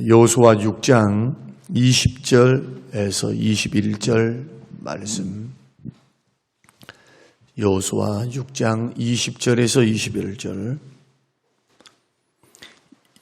여호수아 6장 20절에서 21절 말씀. 여호수아 6장 20절에서 21절.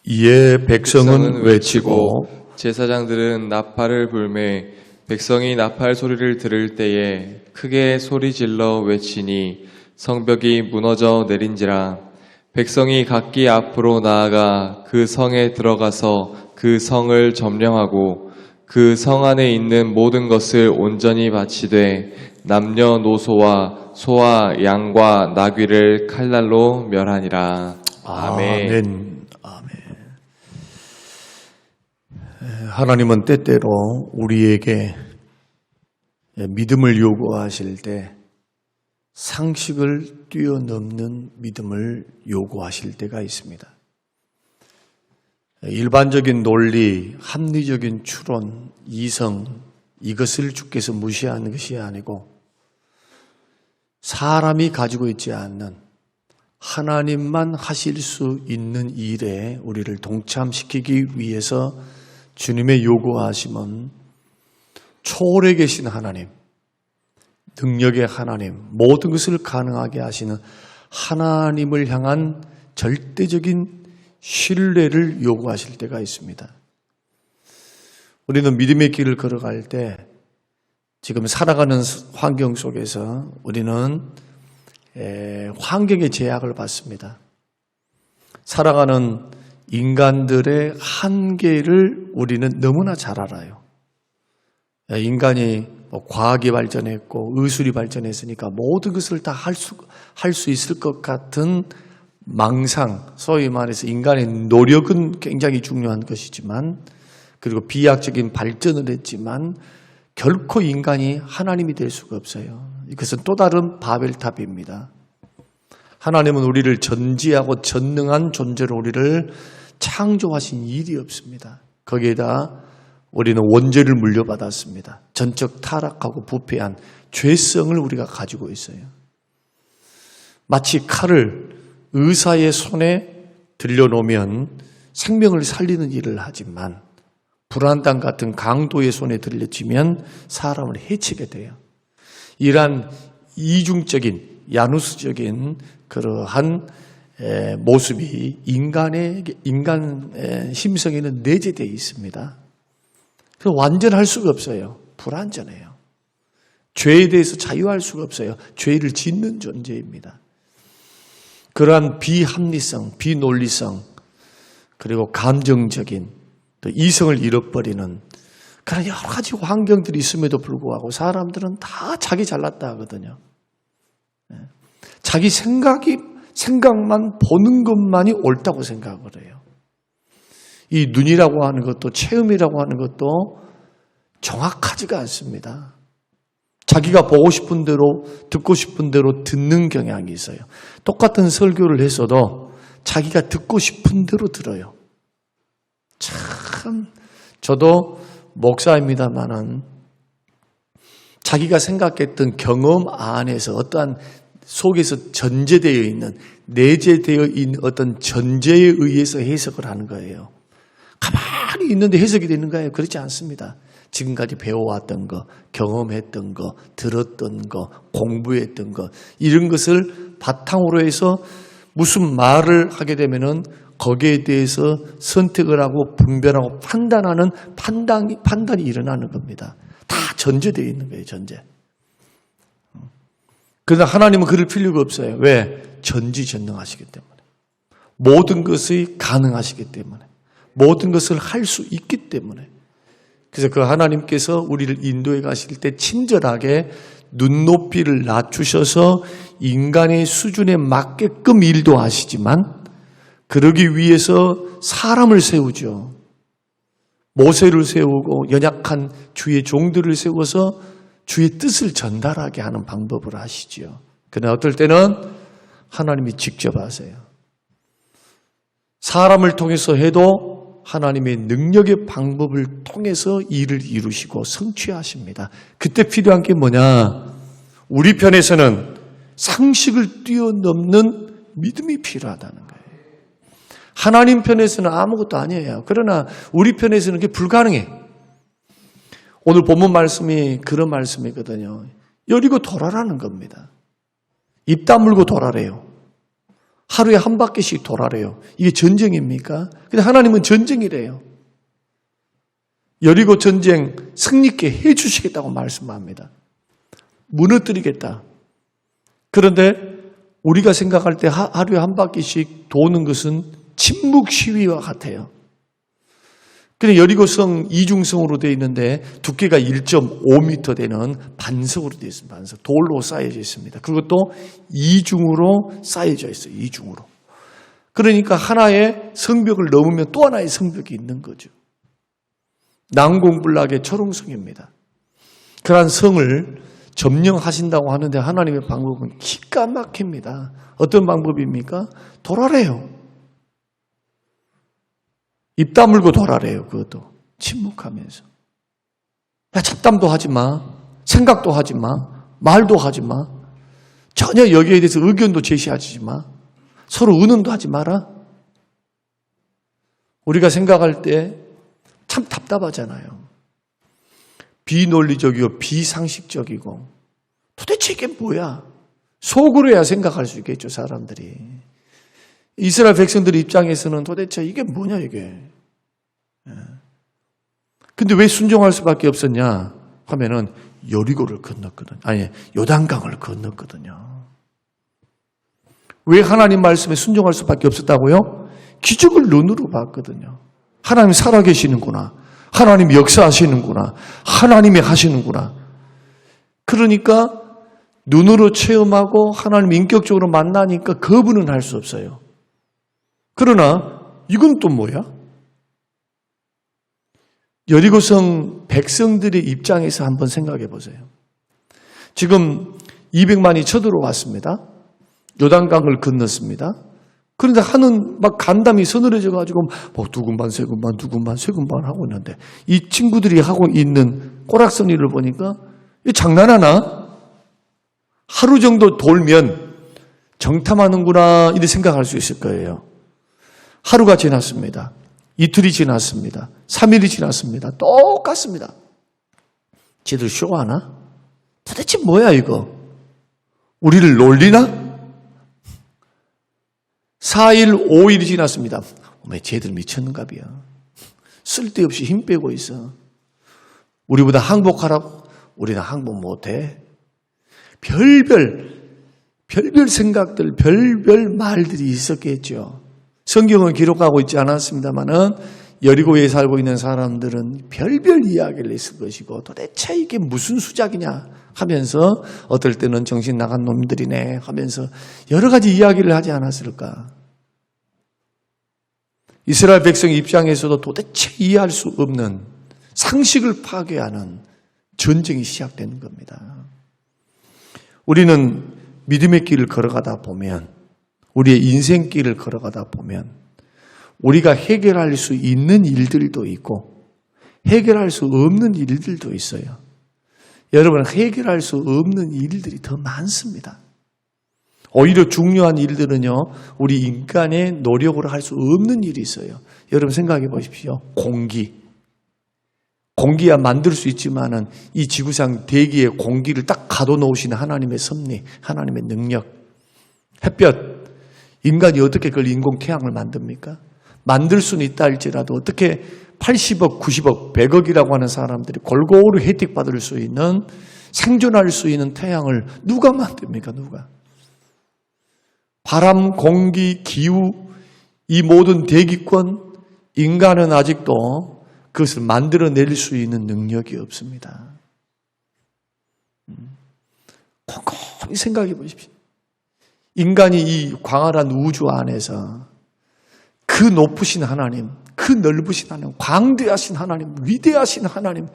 이에 백성은 외치고 제사장들은 나팔을 불매 백성이 나팔 소리를 들을 때에 크게 소리질러 외치니 성벽이 무너져 내린지라. 백성이 각기 앞으로 나아가 그 성에 들어가서 그 성을 점령하고 그 성 안에 있는 모든 것을 온전히 바치되 남녀노소와 소와 양과 나귀를 칼날로 멸하니라. 아멘. 하나님은 때때로 우리에게 믿음을 요구하실 때 상식을 뛰어넘는 믿음을 요구하실 때가 있습니다. 일반적인 논리, 합리적인 추론, 이성, 이것을 주께서 무시하는 것이 아니고 사람이 가지고 있지 않는 하나님만 하실 수 있는 일에 우리를 동참시키기 위해서 주님의 요구하심은 초월해 계신 하나님, 능력의 하나님, 모든 것을 가능하게 하시는 하나님을 향한 절대적인 신뢰를 요구하실 때가 있습니다. 우리는 믿음의 길을 걸어갈 때 지금 살아가는 환경 속에서 우리는 환경의 제약을 받습니다. 살아가는 인간들의 한계를 우리는 너무나 잘 알아요. 인간이 과학이 발전했고 의술이 발전했으니까 모든 것을 다 할 수 있을 것 같은 망상, 소위 말해서 인간의 노력은 굉장히 중요한 것이지만, 그리고 비약적인 발전을 했지만 결코 인간이 하나님이 될 수가 없어요. 이것은 또 다른 바벨탑입니다. 하나님은 우리를 전지하고 전능한 존재로 우리를 창조하신 일이 없습니다. 거기에다 우리는 원죄를 물려받았습니다. 전적 타락하고 부패한 죄성을 우리가 가지고 있어요. 마치 칼을 의사의 손에 들려놓으면 생명을 살리는 일을 하지만 불안당 같은 강도의 손에 들려지면 사람을 해치게 돼요. 이러한 이중적인, 야누스적인 그러한 모습이 인간 심성에는 내재되어 있습니다. 그래서 완전할 수가 없어요. 불완전해요. 죄에 대해서 자유할 수가 없어요. 죄를 짓는 존재입니다. 그러한 비합리성, 비논리성, 그리고 감정적인 또 이성을 잃어버리는 그런 여러 가지 환경들이 있음에도 불구하고 사람들은 다 자기 잘났다 하거든요. 자기 생각만 보는 것만이 옳다고 생각을 해요. 이 눈이라고 하는 것도 체험이라고 하는 것도 정확하지가 않습니다. 자기가 보고 싶은 대로 듣고 싶은 대로 듣는 경향이 있어요. 똑같은 설교를 했어도 자기가 듣고 싶은 대로 들어요. 참 저도 목사입니다마는 자기가 생각했던 경험 안에서 어떠한 속에서 전제되어 있는, 내재되어 있는 어떤 전제에 의해서 해석을 하는 거예요. 가만히 있는데 해석이 되는 거예요. 그렇지 않습니다. 지금까지 배워왔던 거, 경험했던 거, 들었던 거, 공부했던 거, 이런 것을 바탕으로 해서 무슨 말을 하게 되면은 거기에 대해서 선택을 하고 분별하고 판단하는 판단이 일어나는 겁니다. 다 전제되어 있는 거예요, 전제. 그러나 하나님은 그럴 필요가 없어요. 왜? 전지전능하시기 때문에. 모든 것이 가능하시기 때문에. 모든 것을 할 수 있기 때문에. 그래서 그 하나님께서 우리를 인도해 가실 때 친절하게 눈높이를 낮추셔서 인간의 수준에 맞게끔 일도 하시지만 그러기 위해서 사람을 세우죠. 모세를 세우고 연약한 주의 종들을 세워서 주의 뜻을 전달하게 하는 방법을 하시죠. 그러나 어떨 때는 하나님이 직접 하세요. 사람을 통해서 해도 하나님의 능력의 방법을 통해서 일을 이루시고 성취하십니다. 그때 필요한 게 뭐냐? 우리 편에서는 상식을 뛰어넘는 믿음이 필요하다는 거예요. 하나님 편에서는 아무것도 아니에요. 그러나 우리 편에서는 그게 불가능해. 오늘 본문 말씀이 그런 말씀이거든요. 여리고 돌아라는 겁니다. 입 다물고 돌아래요. 하루에 한 바퀴씩 돌아래요. 이게 전쟁입니까? 근데 하나님은 전쟁이래요. 여리고 전쟁 승리케 해주시겠다고 말씀합니다. 무너뜨리겠다. 그런데 우리가 생각할 때 하루에 한 바퀴씩 도는 것은 침묵 시위와 같아요. 근데 여리고성 이중성으로 되어 있는데 두께가 1.5m 되는 반석으로 되어 있습니다. 반석. 돌로 쌓여져 있습니다. 그것도 이중으로 쌓여져 있어요. 이중으로. 그러니까 하나의 성벽을 넘으면 또 하나의 성벽이 있는 거죠. 난공불락의 초롱성입니다. 그러한 성을 점령하신다고 하는데 하나님의 방법은 기가 막힙니다. 어떤 방법입니까? 돌아래요. 입 다물고 돌아래요. 그것도 침묵하면서. 야, 잡담도 하지 마. 생각도 하지 마. 말도 하지 마. 전혀 여기에 대해서 의견도 제시하지 마. 서로 의논도 하지 마라. 우리가 생각할 때 참 답답하잖아요. 비논리적이고 비상식적이고 도대체 이게 뭐야? 속으로야 생각할 수 있겠죠, 사람들이. 이스라엘 백성들 입장에서는 도대체 이게 뭐냐, 이게. 근데 왜 순종할 수밖에 없었냐 하면은 여리고를 건넜거든요. 아니, 요단강을 건넜거든요. 왜 하나님 말씀에 순종할 수밖에 없었다고요? 기적을 눈으로 봤거든요. 하나님 살아계시는구나. 하나님 역사하시는구나. 하나님이 하시는구나. 그러니까 눈으로 체험하고 하나님 인격적으로 만나니까 거부는 할 수 없어요. 그러나 이건 또 뭐야? 여리고성 백성들의 입장에서 한번 생각해 보세요. 지금 200만이 쳐들어왔습니다. 요단강을 건넜습니다. 그런데 하는 막 간담이 서늘해져 가지고 뭐 두군반 세군반 두군반 세군반 하고 있는데 이 친구들이 하고 있는 꼬락서니를 보니까 이 장난하나? 하루 정도 돌면 정탐하는구나 이렇게 생각할 수 있을 거예요. 하루가 지났습니다. 이틀이 지났습니다. 3일이 지났습니다. 똑같습니다. 쟤들 쇼하나? 도대체 뭐야 이거? 우리를 놀리나? 4일, 5일이 지났습니다. 어머, 쟤들 미쳤는가비야. 쓸데없이 힘 빼고 있어. 우리보다 항복하라고? 우리는 항복 못해. 별별 생각들, 별별 말들이 있었겠죠. 성경은 기록하고 있지 않았습니다만은 여리고에 살고 있는 사람들은 별별 이야기를 했을 것이고 도대체 이게 무슨 수작이냐 하면서 어떨 때는 정신 나간 놈들이네 하면서 여러 가지 이야기를 하지 않았을까. 이스라엘 백성 입장에서도 도대체 이해할 수 없는 상식을 파괴하는 전쟁이 시작되는 겁니다. 우리는 믿음의 길을 걸어가다 보면 우리의 인생길을 걸어가다 보면 우리가 해결할 수 있는 일들도 있고 해결할 수 없는 일들도 있어요. 여러분, 해결할 수 없는 일들이 더 많습니다. 오히려 중요한 일들은요, 우리 인간의 노력으로 할 수 없는 일이 있어요. 여러분 생각해 보십시오. 공기야 만들 수 있지만은 이 지구상 대기에 공기를 딱 가둬놓으시는 하나님의 섭리, 하나님의 능력. 햇볕, 인간이 어떻게 그걸 인공태양을 만듭니까? 만들 수는 있다 할지라도 어떻게 80억, 90억, 100억이라고 하는 사람들이 골고루 혜택받을 수 있는, 생존할 수 있는 태양을 누가 만듭니까? 누가? 바람, 공기, 기후, 이 모든 대기권, 인간은 아직도 그것을 만들어낼 수 있는 능력이 없습니다. 곰곰이 생각해 보십시오. 인간이 이 광활한 우주 안에서 그 높으신 하나님, 그 넓으신 하나님, 광대하신 하나님, 위대하신 하나님,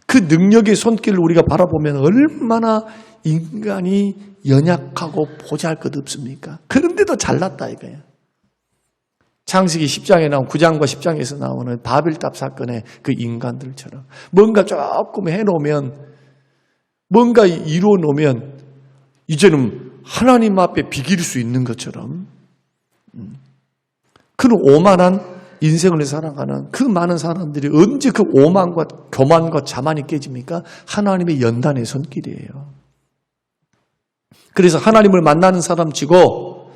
그 능력의 손길을 우리가 바라보면 얼마나 인간이 연약하고 보잘것 없습니까? 그런데도 잘났다 이거예요. 창세기 10장에 나온 9장과 10장에서 나오는 바벨탑 사건의 그 인간들처럼 뭔가 조금 해놓으면, 뭔가 이루어 놓으면 이제는 하나님 앞에 비길 수 있는 것처럼 그런 오만한 인생을 살아가는 그 많은 사람들이 언제 그 오만과 교만과 자만이 깨집니까? 하나님의 연단의 손길이에요. 그래서 하나님을 만나는 사람 치고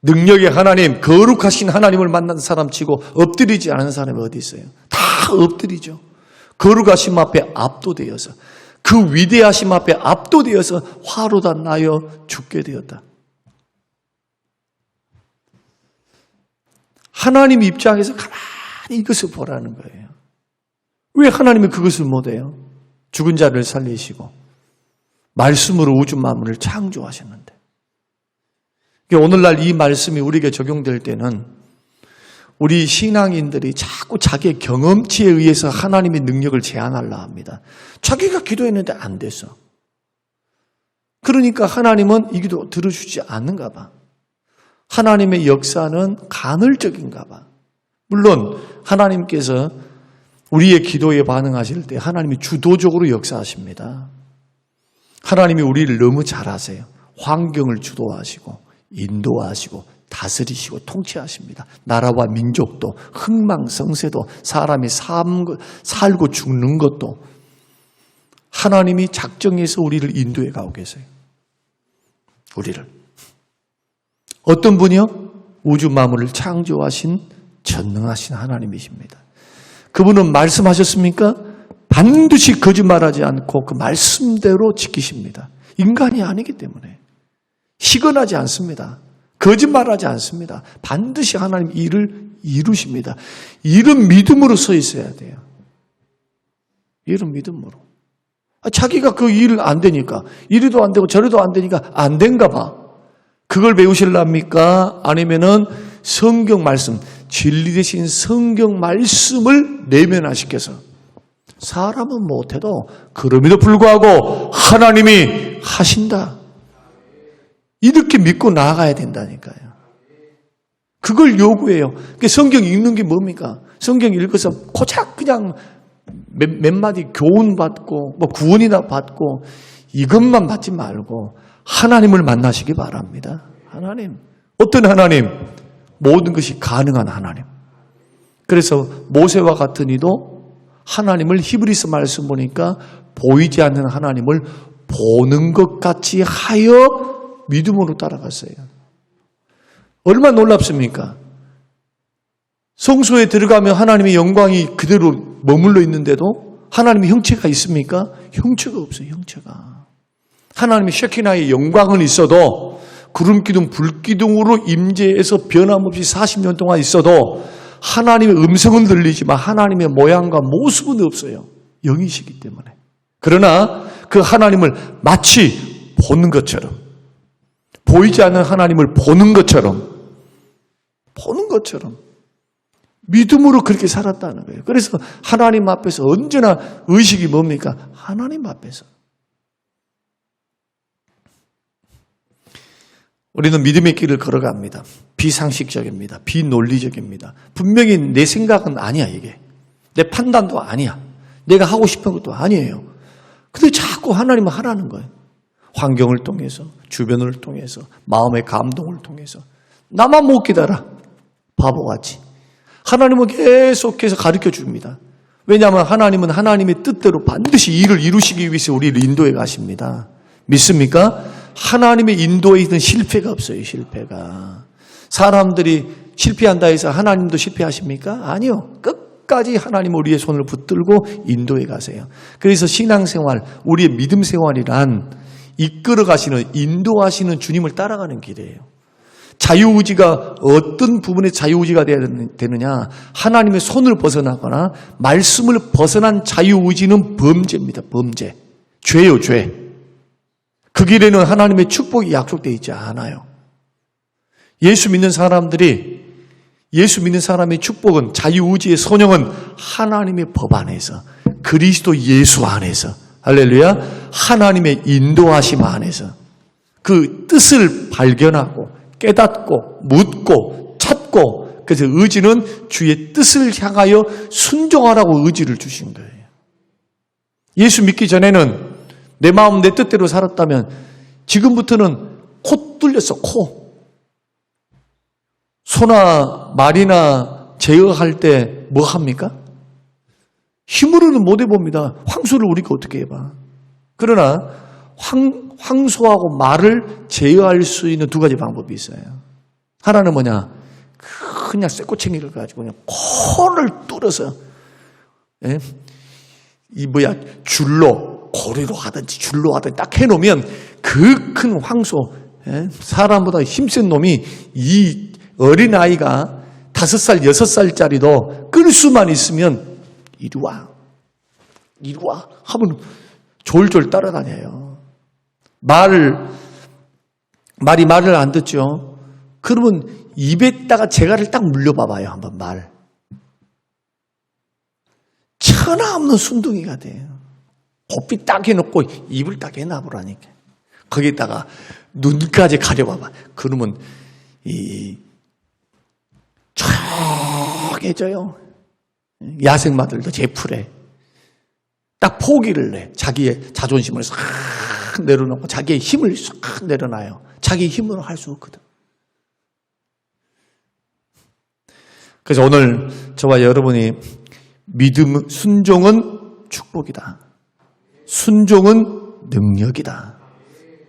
능력의 하나님, 거룩하신 하나님을 만나는 사람 치고 엎드리지 않은 사람이 어디 있어요? 다 엎드리죠. 거룩하심 앞에 압도되어서, 그 위대하심 앞에 압도되어서 화로 다 나여 죽게 되었다. 하나님 입장에서 가만히 이것을 보라는 거예요. 왜 하나님이 그것을 못해요? 죽은 자를 살리시고 말씀으로 우주 만물을 창조하셨는데. 오늘날 이 말씀이 우리에게 적용될 때는 우리 신앙인들이 자꾸 자기의 경험치에 의해서 하나님의 능력을 제한하려 합니다. 자기가 기도했는데 안 됐어. 그러니까 하나님은 이 기도 들어주지 않는가 봐. 하나님의 역사는 간헐적인가 봐. 물론 하나님께서 우리의 기도에 반응하실 때 하나님이 주도적으로 역사하십니다. 하나님이 우리를 너무 잘 아세요. 환경을 주도하시고 인도하시고 다스리시고 통치하십니다. 나라와 민족도 흥망성쇠도 사람이 살고 죽는 것도 하나님이 작정해서 우리를 인도해 가고 계세요. 우리를. 어떤 분이요? 우주 만물을 창조하신 전능하신 하나님이십니다. 그분은 말씀하셨습니까? 반드시 거짓말하지 않고 그 말씀대로 지키십니다. 인간이 아니기 때문에. 희건하지 않습니다. 거짓말하지 않습니다. 반드시 하나님 일을 이루십니다. 이런 믿음으로 서 있어야 돼요. 이런 믿음으로. 자기가 그 일 안 되니까, 이리도 안 되고 저리도 안 되니까 안 된가 봐. 그걸 배우실랍니까? 아니면은 성경 말씀, 진리 대신 성경 말씀을 내면화시켜서 사람은 못해도 그럼에도 불구하고 하나님이 하신다. 이렇게 믿고 나아가야 된다니까요. 그걸 요구해요. 성경 읽는 게 뭡니까? 성경 읽어서 고작 그냥 몇 마디 교훈 받고 뭐 구원이나 받고 이것만 받지 말고 하나님을 만나시기 바랍니다. 하나님. 어떤 하나님? 모든 것이 가능한 하나님. 그래서 모세와 같은 이도 하나님을 히브리서 말씀 보니까 보이지 않는 하나님을 보는 것 같이 하여 믿음으로 따라갔어요. 얼마나 놀랍습니까? 성소에 들어가면 하나님의 영광이 그대로 머물러 있는데도 하나님의 형체가 있습니까? 형체가 없어요. 형체가. 하나님의 셰키나의 영광은 있어도 구름기둥, 불기둥으로 임재해서 변함없이 40년 동안 있어도 하나님의 음성은 들리지만 하나님의 모양과 모습은 없어요. 영이시기 때문에. 그러나 그 하나님을 마치 보는 것처럼, 보이지 않는 하나님을 보는 것처럼 믿음으로 그렇게 살았다는 거예요. 그래서 하나님 앞에서 언제나 의식이 뭡니까? 하나님 앞에서. 우리는 믿음의 길을 걸어갑니다. 비상식적입니다. 비논리적입니다. 분명히 내 생각은 아니야, 이게. 내 판단도 아니야. 내가 하고 싶은 것도 아니에요. 근데 자꾸 하나님은 하라는 거예요. 환경을 통해서, 주변을 통해서, 마음의 감동을 통해서. 나만 못 기다려. 바보같이. 하나님은 계속해서 가르쳐 줍니다. 왜냐하면 하나님은 하나님의 뜻대로 반드시 일을 이루시기 위해서 우리를 인도해 가십니다. 믿습니까? 하나님의 인도에 있는 실패가 없어요. 실패가. 사람들이 실패한다 해서 하나님도 실패하십니까? 아니요. 끝까지 하나님 우리의 손을 붙들고 인도해 가세요. 그래서 신앙생활, 우리의 믿음 생활이란 이끌어 가시는, 인도하시는 주님을 따라가는 길이에요. 자유의지가 어떤 부분에 자유의지가 되느냐? 하나님의 손을 벗어나거나 말씀을 벗어난 자유의지는 범죄입니다. 범죄. 죄요, 죄. 그 길에는 하나님의 축복이 약속되어 있지 않아요. 예수 믿는 사람의 축복은, 자유의지의 선영은 하나님의 법 안에서, 그리스도 예수 안에서, 할렐루야, 하나님의 인도하심 안에서 그 뜻을 발견하고 깨닫고 묻고 찾고, 그래서 의지는 주의 뜻을 향하여 순종하라고 의지를 주신 거예요. 예수 믿기 전에는 내 마음 내 뜻대로 살았다면 지금부터는 코 뚫렸어. 코. 소나 말이나 제어할 때 뭐 합니까? 힘으로는 못 해봅니다. 황소를 우리가 어떻게 해봐. 그러나 황소하고 말을 제어할 수 있는 두 가지 방법이 있어요. 하나는 뭐냐? 그냥 쇠꼬챙이를 가지고 그냥 코를 뚫어서, 예? 줄로, 고리로 하든지 줄로 하든지 딱 해놓으면 그 큰 황소, 예? 사람보다 힘센 놈이 이 어린아이가 5살, 6살짜리도 끌 수만 있으면 이리 와 하면 졸졸 따라다녀요. 말이 말을 안 듣죠. 그러면 입에다가 재갈을 딱 물려봐봐요. 한번 말. 천하 없는 순둥이가 돼요. 호삐 딱 해놓고 입을 딱 해놔보라니까. 거기다가 눈까지 가려봐봐. 그러면 조개져요. 야생마들도 제풀에 딱 포기를 내. 자기의 자존심을 싹 내려놓고 자기의 힘을 싹 내려놔요. 자기 힘으로 할 수 없거든. 그래서 오늘 저와 여러분이 순종은 축복이다. 순종은 능력이다.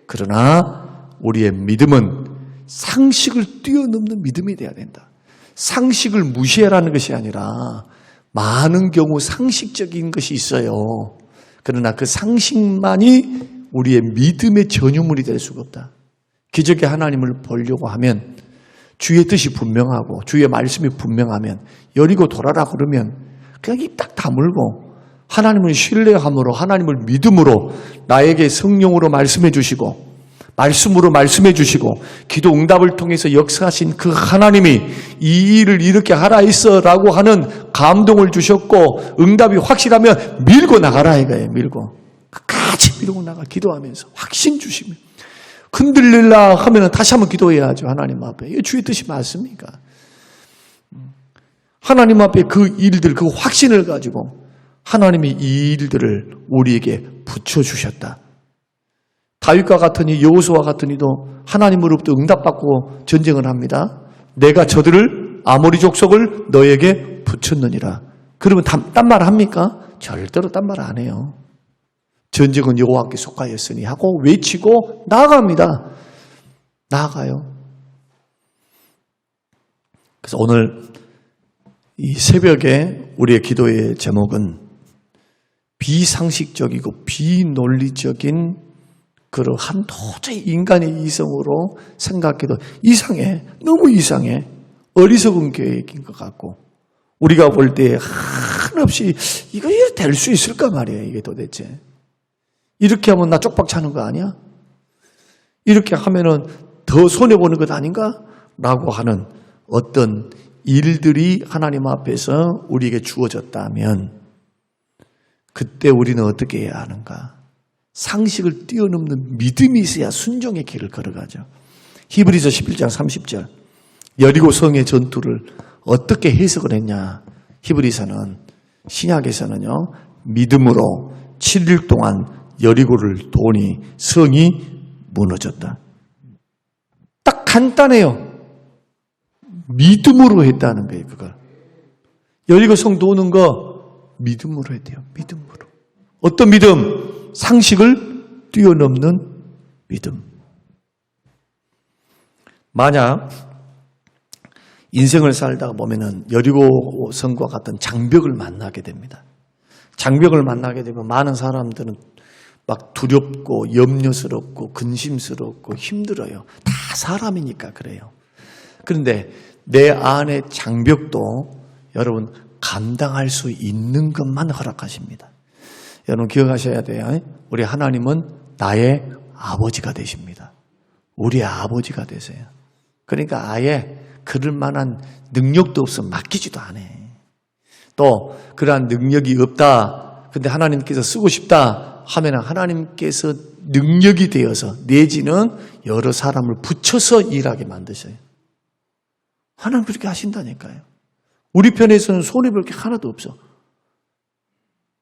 그러나 우리의 믿음은 상식을 뛰어넘는 믿음이 되어야 된다. 상식을 무시해라는 것이 아니라 많은 경우 상식적인 것이 있어요. 그러나 그 상식만이 우리의 믿음의 전유물이 될 수가 없다. 기적의 하나님을 보려고 하면 주의 뜻이 분명하고 주의 말씀이 분명하면 여리고 돌아라 그러면 그냥 입 딱 다물고 하나님을 신뢰함으로 하나님을 믿음으로 나에게 성령으로 말씀해 주시고 말씀으로 말씀해 주시고 기도 응답을 통해서 역사하신 그 하나님이 이 일을 이렇게 하라 있어라고 하는 감동을 주셨고 응답이 확실하면 밀고 나가라 이거예요. 밀고 끝까지 밀고 나가 기도하면서 확신 주시면 흔들릴라 하면 다시 한번 기도해야죠. 하나님 앞에. 이게 주의 뜻이 맞습니까? 하나님 앞에 그 일들 그 확신을 가지고 하나님이 이 일들을 우리에게 붙여주셨다. 다윗과 같으니 여호수아와 같으니도 하나님으로부터 응답받고 전쟁을 합니다. 내가 저들을 아모리 족속을 너에게 붙였느니라. 그러면 딴 말 합니까? 절대로 딴 말 안 해요. 전쟁은 여호와께 속하였으니 하고 외치고 나아갑니다. 나아가요. 그래서 오늘 이 새벽에 우리의 기도의 제목은 비상식적이고 비논리적인 그러한 도저히 인간의 이성으로 생각해도 이상해. 너무 이상해. 어리석은 계획인 것 같고 우리가 볼 때 한없이 이거 될 수 있을까 말이에요. 이게 도대체. 이렇게 하면 나 쪽박 차는 거 아니야? 이렇게 하면은 더 손해보는 것 아닌가? 라고 하는 어떤 일들이 하나님 앞에서 우리에게 주어졌다면 그때 우리는 어떻게 해야 하는가? 상식을 뛰어넘는 믿음이 있어야 순종의 길을 걸어가죠. 히브리서 11장 30절 여리고 성의 전투를 어떻게 해석을 했냐? 히브리서는 신약에서는요 믿음으로 7일 동안 여리고를 도니 성이 무너졌다. 딱 간단해요. 믿음으로 했다는 거예요. 그걸 여리고 성 도는 거 믿음으로 했대요. 믿음으로. 어떤 믿음? 상식을 뛰어넘는 믿음. 만약 인생을 살다가 보면은 여리고 성과 같은 장벽을 만나게 됩니다. 장벽을 만나게 되면 많은 사람들은 막 두렵고 염려스럽고 근심스럽고 힘들어요. 다 사람이니까 그래요. 그런데 내 안의 장벽도 여러분 감당할 수 있는 것만 허락하십니다. 여러분 기억하셔야 돼요. 우리 하나님은 나의 아버지가 되십니다. 우리 아버지가 되세요. 그러니까 아예 그럴 만한 능력도 없어 맡기지도 않아. 또 그러한 능력이 없다. 근데 하나님께서 쓰고 싶다 하면 하나님께서 능력이 되어서 내지는 여러 사람을 붙여서 일하게 만드셔요. 하나님 그렇게 하신다니까요. 우리 편에서는 손해볼 게 하나도 없어.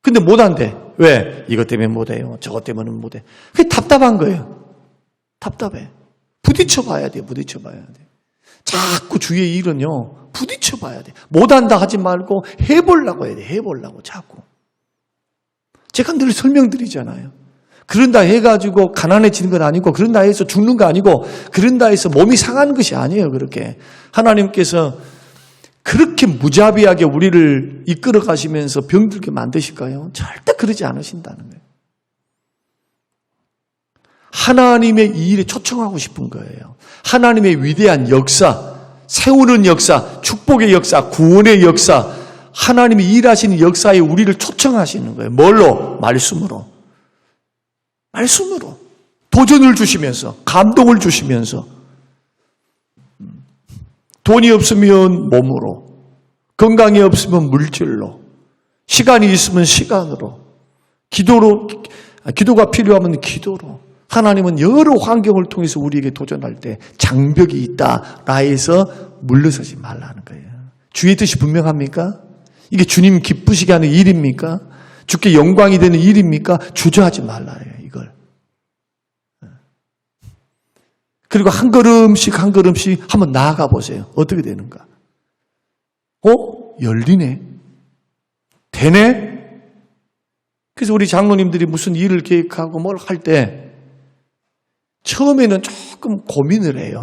근데 못한대. 왜? 이것 때문에 못해요. 저것 때문에 못해. 그게 답답한 거예요. 답답해. 부딪혀봐야 돼요. 부딪혀봐야 돼요. 자꾸 주의 일은요, 부딪혀 봐야 돼. 못한다 하지 말고 해보려고 해야 돼. 해보려고 자꾸. 제가 늘 설명드리잖아요. 그런다 해가지고 가난해지는 건 아니고, 그런다 해서 죽는 거 아니고, 그런다 해서 몸이 상하는 것이 아니에요. 그렇게 하나님께서 그렇게 무자비하게 우리를 이끌어 가시면서 병들게 만드실까요? 절대 그러지 않으신다는 거예요. 하나님의 이 일에 초청하고 싶은 거예요. 하나님의 위대한 역사, 세우는 역사, 축복의 역사, 구원의 역사, 하나님이 일하시는 역사에 우리를 초청하시는 거예요. 뭘로? 말씀으로. 말씀으로. 도전을 주시면서, 감동을 주시면서, 돈이 없으면 몸으로, 건강이 없으면 물질로, 시간이 있으면 시간으로, 기도가 필요하면 기도로. 하나님은 여러 환경을 통해서 우리에게 도전할 때 장벽이 있다라 해서 물러서지 말라는 거예요. 주의 뜻이 분명합니까? 이게 주님 기쁘시게 하는 일입니까? 주께 영광이 되는 일입니까? 주저하지 말라요, 이걸. 그리고 한 걸음씩 한 걸음씩 한번 나아가 보세요. 어떻게 되는가? 열리네. 되네? 그래서 우리 장로님들이 무슨 일을 계획하고 뭘 할 때 처음에는 조금 고민을 해요.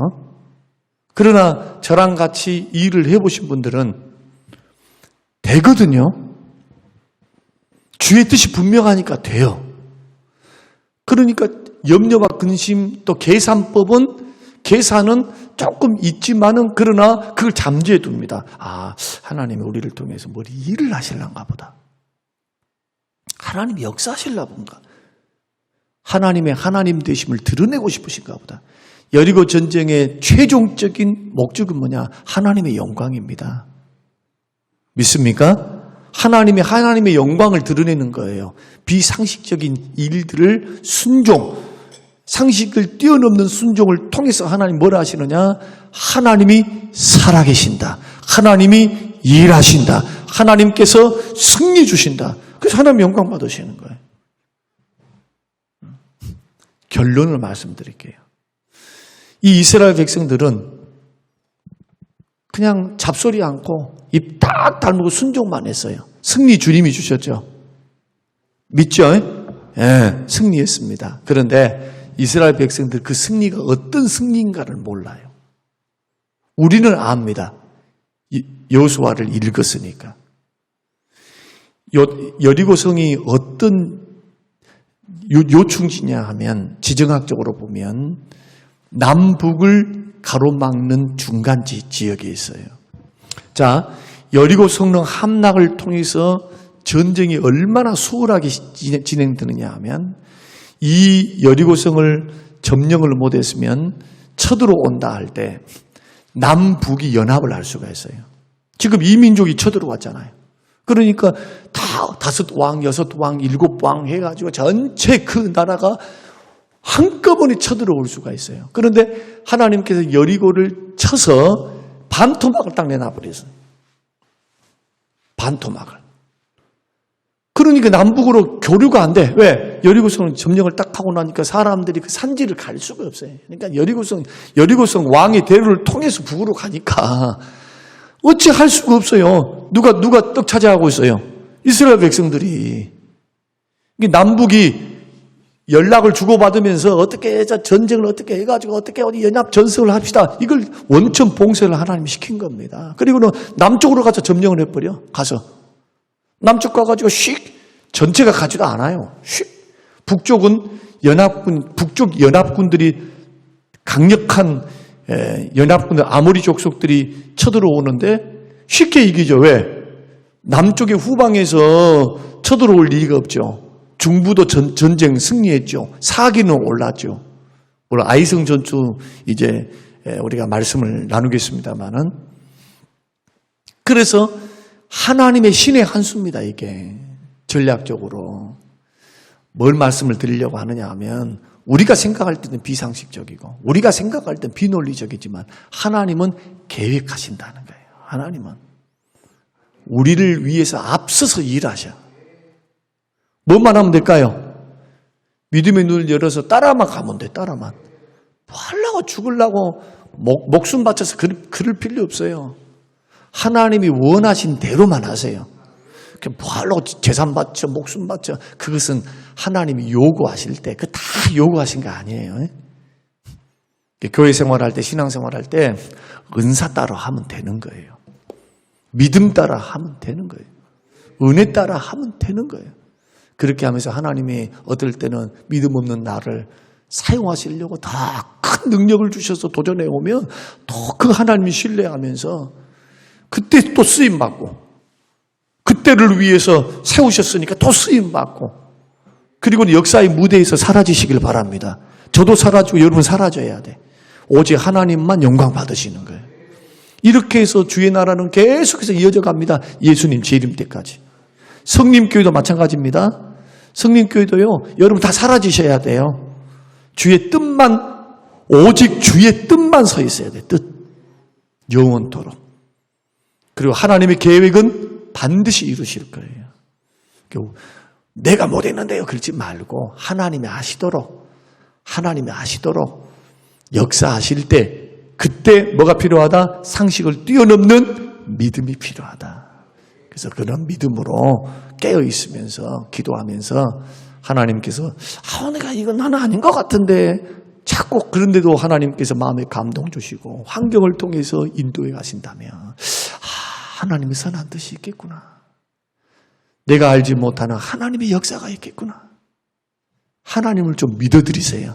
그러나 저랑 같이 일을 해보신 분들은 되거든요. 주의 뜻이 분명하니까 돼요. 그러니까 염려와 근심 또 계산은 조금 있지만은 그러나 그걸 잠재해 둡니다. 하나님이 우리를 통해서 뭘 일을 하실란가 보다. 하나님이 역사하실라 본가. 하나님의 하나님 되심을 드러내고 싶으신가 보다. 여리고 전쟁의 최종적인 목적은 뭐냐? 하나님의 영광입니다. 믿습니까? 하나님의 영광을 드러내는 거예요. 비상식적인 일들을 상식을 뛰어넘는 순종을 통해서 하나님 뭘 하시느냐? 하나님이 살아계신다. 하나님이 일하신다. 하나님께서 승리 주신다. 그래서 하나님 영광 받으시는 거예요. 결론을 말씀드릴게요. 이 이스라엘 백성들은 그냥 잡소리 않고 입 딱 다물고 순종만 했어요. 승리 주님이 주셨죠. 믿죠? 예, 승리했습니다. 그런데 이스라엘 백성들 그 승리가 어떤 승리인가를 몰라요. 우리는 압니다. 여호수아를 읽었으니까. 여리고성이 어떤 요충지냐 하면 지정학적으로 보면 남북을 가로막는 중간 지역에 있어요. 자, 여리고 성령 함락을 통해서 전쟁이 얼마나 수월하게 진행되느냐 하면 이 여리고성을 점령을 못했으면 쳐들어온다 할 때 남북이 연합을 할 수가 있어요. 지금 이민족이 쳐들어왔잖아요. 그러니까 다 5왕, 6왕, 7왕 해가지고 전체 그 나라가 한꺼번에 쳐들어올 수가 있어요. 그런데 하나님께서 여리고를 쳐서 반토막을 딱 내놔버렸어요. 반토막을. 그러니까 남북으로 교류가 안 돼. 왜? 여리고성 점령을 딱 하고 나니까 사람들이 그 산지를 갈 수가 없어요. 그러니까 여리고성 왕의 대로를 통해서 북으로 가니까 어찌 할 수가 없어요. 누가 떡 차지하고 있어요? 이스라엘 백성들이. 남북이 연락을 주고받으면서 어떻게 전쟁을 어떻게 해가지고 어떻게 어디 연합 전선을 합시다. 이걸 원천 봉쇄를 하나님이 시킨 겁니다. 그리고는 남쪽으로 가서 점령을 해버려. 가서. 남쪽 가가지고 전체가 가지도 않아요. 북쪽 연합군들이 강력한 연합군들, 아모리 족속들이 쳐들어오는데 쉽게 이기죠. 왜? 남쪽의 후방에서 쳐들어올 리가 없죠. 중부도 전쟁 승리했죠. 사기는 올랐죠. 물론 아이성 전투 이제 우리가 말씀을 나누겠습니다만은 그래서 하나님의 신의 한 수입니다. 이게 전략적으로 뭘 말씀을 드리려고 하느냐 하면 우리가 생각할 때는 비상식적이고 우리가 생각할 때는 비논리적이지만 하나님은 계획하신다는 거예요. 하나님은 우리를 위해서 앞서서 일하셔. 뭐만 하면 될까요? 믿음의 눈을 열어서 따라만 가면 돼. 따라만. 뭐 하려고 죽으려고 목숨 바쳐서 그럴 필요 없어요. 하나님이 원하신 대로만 하세요. 뭐 하려고 재산 바쳐 목숨 바쳐, 그것은 하나님이 요구하실 때 그 다 요구하신 거 아니에요. 교회 생활할 때, 신앙생활할 때 은사 따라 하면 되는 거예요. 믿음 따라 하면 되는 거예요. 은혜 따라 하면 되는 거예요. 그렇게 하면서 하나님이 어떨 때는 믿음 없는 나를 사용하시려고 다 큰 능력을 주셔서 도전해 오면 또 그 하나님이 신뢰하면서 그때 또 쓰임받고, 그때를 위해서 세우셨으니까 또 쓰임받고, 그리고 역사의 무대에서 사라지시길 바랍니다. 저도 사라지고 여러분 사라져야 돼. 오직 하나님만 영광 받으시는 거예요. 이렇게 해서 주의 나라는 계속해서 이어져 갑니다. 예수님 재림 때까지. 성림교회도 마찬가지입니다. 성림교회도요, 여러분 다 사라지셔야 돼요. 주의 뜻만, 오직 주의 뜻만 서 있어야 돼. 뜻. 영원토록. 그리고 하나님의 계획은 반드시 이루실 거예요. 내가 못했는데요 그러지 말고 하나님이 하시도록 역사하실 때, 그때 뭐가 필요하다? 상식을 뛰어넘는 믿음이 필요하다. 그래서 그런 믿음으로 깨어 있으면서 기도하면서 하나님께서 내가 이건 하나 아닌 것 같은데, 자꾸 그런데도 하나님께서 마음에 감동 주시고 환경을 통해서 인도해 가신다면 하나님의 선한 뜻이 있겠구나. 내가 알지 못하는 하나님의 역사가 있겠구나. 하나님을 좀 믿어드리세요.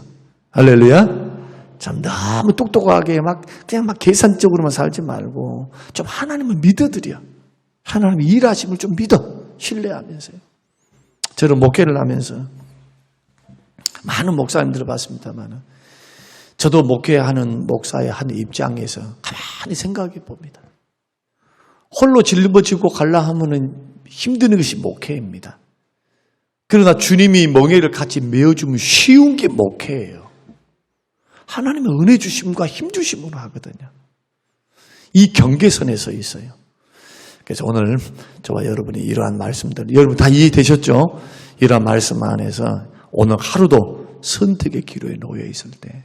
할렐루야. 참 너무 똑똑하게 그냥 계산적으로만 살지 말고 좀 하나님을 믿어드려. 하나님의 일하심을 좀 믿어. 신뢰하면서요. 저는 목회를 하면서 많은 목사님들을 봤습니다만, 저도 목회하는 목사의 한 입장에서 가만히 생각해 봅니다. 홀로 짊어지고 갈라 하면은 힘든 것이 목회입니다. 그러나 주님이 멍에를 같이 메어주면 쉬운 게 목회예요. 하나님의 은혜 주심과 힘 주심으로 하거든요. 이 경계선에 서 있어요. 그래서 오늘 저와 여러분이 이러한 말씀들, 여러분 다 이해되셨죠? 이러한 말씀 안에서 오늘 하루도 선택의 기로에 놓여 있을 때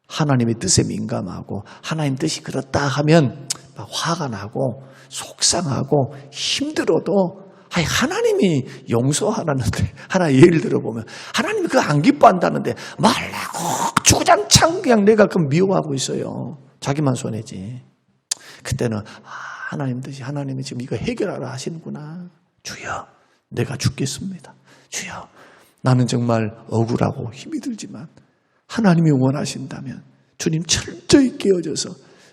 하나님의 뜻에 민감하고 하나님 뜻이 그렇다 하면 막 화가 나고 속상하고 힘들어도 하나님이 용서하라는데, 하나 예를 들어보면 하나님이 그거 안 기뻐한다는데 말라고 주구장창 그냥 내가 그 미워하고 있어요. 자기만 손해지. 그때는 하나님 뜻이, 하나님이 지금 이거 해결하라 하시는구나. 주여, 내가 죽겠습니다. 주여, 나는 정말 억울하고 힘이 들지만 하나님이 원하신다면 주님 철저히 깨어져서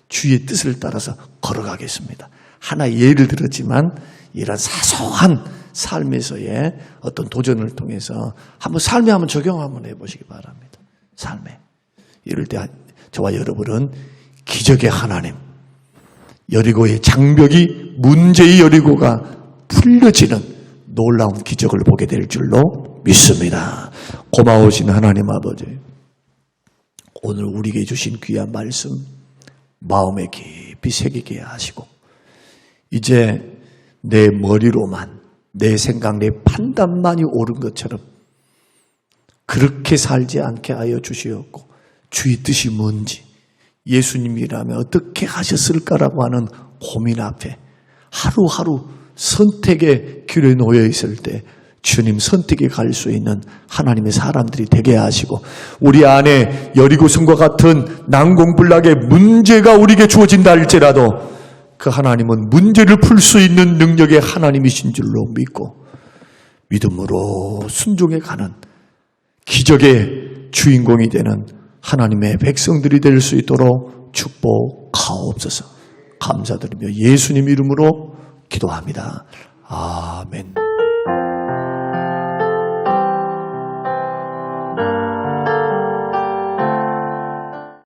주의 뜻을 따라서 걸어가겠습니다. 하나 예를 들었지만 이런 사소한 삶에서의 어떤 도전을 통해서 한번 삶에 한번 적용 한번 해보시기 바랍니다. 삶에. 이럴 때 저와 여러분은 기적의 하나님, 여리고의 장벽이, 문제의 여리고가 풀려지는 놀라운 기적을 보게 될 줄로 믿습니다. 고마우신 하나님 아버지, 오늘 우리에게 주신 귀한 말씀 마음에 깊이 새기게 하시고, 이제 내 머리로만, 내 생각, 내 판단만이 옳은 것처럼 그렇게 살지 않게 하여 주시옵고, 주의 뜻이 뭔지, 예수님이라면 어떻게 하셨을까라고 하는 고민 앞에 하루하루 선택의 길에 놓여 있을 때 주님 선택에 갈 수 있는 하나님의 사람들이 되게 하시고, 우리 안에 여리고성과 같은 난공불락의 문제가 우리에게 주어진다 할지라도 그 하나님은 문제를 풀 수 있는 능력의 하나님이신 줄로 믿고 믿음으로 순종해 가는 기적의 주인공이 되는 하나님의 백성들이 될 수 있도록 축복하옵소서. 감사드리며 예수님 이름으로 기도합니다. 아멘.